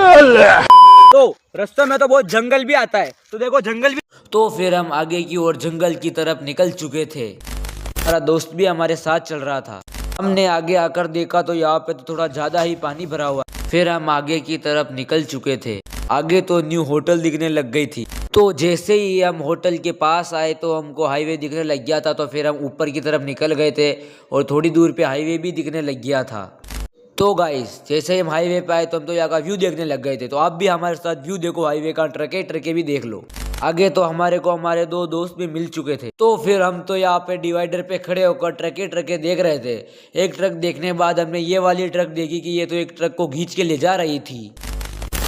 तो रास्ते में तो बहुत जंगल भी आता है, तो देखो जंगल भी। तो फिर हम आगे की ओर जंगल की तरफ निकल चुके थे। हमारा दोस्त भी हमारे साथ चल रहा था। हमने आगे आकर देखा तो यहाँ पे तो थोड़ा ज्यादा ही पानी भरा हुआ। फिर हम आगे की तरफ निकल चुके थे। आगे तो न्यू होटल दिखने लग गई थी। तो जैसे ही हम होटल के पास आए तो हमको हाईवे दिखने लग गया था। तो फिर हम ऊपर की तरफ निकल गए थे और थोड़ी दूर पे हाईवे भी दिखने लग गया था। तो गाइस जैसे ही हम हाईवे पे आए तो हम तो यहाँ का व्यू देखने लग गए थे। तो आप भी हमारे साथ व्यू देखो, हाईवे का ट्रके ट्रके भी देख लो। आगे तो हमारे को हमारे दो दोस्त भी मिल चुके थे। तो फिर हम तो यहाँ पे डिवाइडर पे खड़े होकर ट्रके ट्रके देख रहे थे। एक ट्रक देखने बाद हमने ये वाली ट्रक देखी कि ये तो एक ट्रक को खींच के ले जा रही थी।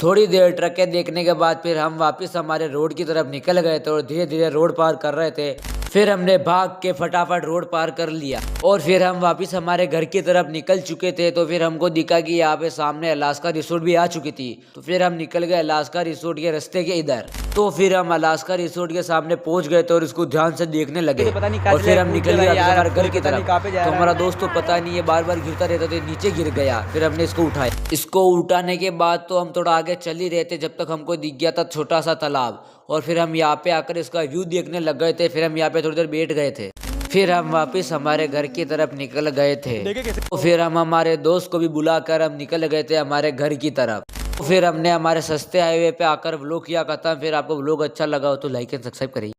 थोड़ी देर ट्रकें देखने के बाद फिर हम वापस हमारे रोड की तरफ निकल गए थे और धीरे धीरे रोड पार कर रहे थे। फिर हमने भाग के फटाफट रोड पार कर लिया और फिर हम वापस हमारे घर की तरफ निकल चुके थे। तो फिर हमको दिखा कि यहाँ पे सामने अलास्का रिसोर्ट भी आ चुकी थी। तो फिर हम निकल गए अलास्का रिसोर्ट के रास्ते के इधर। तो फिर हम अलास्का रिसोर्ट के सामने पहुंच गए थे और इसको ध्यान से देखने लगे। और फिर हम निकल गए हमारे घर की तरफ। तो हमारा दोस्त तो पता नहीं है बार बार गिरता रहता था, नीचे गिर गया। फिर हमने इसको उठाया। इसको उठाने के बाद तो हम थोड़ा आगे चल ही रहे थे जब तक हमको दिख गया था छोटा सा तालाब। और फिर हम यहाँ पे आकर इसका व्यू देखने लग गए थे। फिर हम यहाँ पे थोड़ी देर बैठ गए थे। फिर हम वापस हमारे घर की तरफ निकल गए थे। तो फिर हम हमारे दोस्त को भी बुलाकर हम निकल गए थे हमारे घर की तरफ। तो फिर हमने हमारे सस्ते हाईवे पे आकर व्लॉग किया खत्म। फिर आपको व्लॉग अच्छा लगा हो तो लाइक एंड सब्सक्राइब करिए।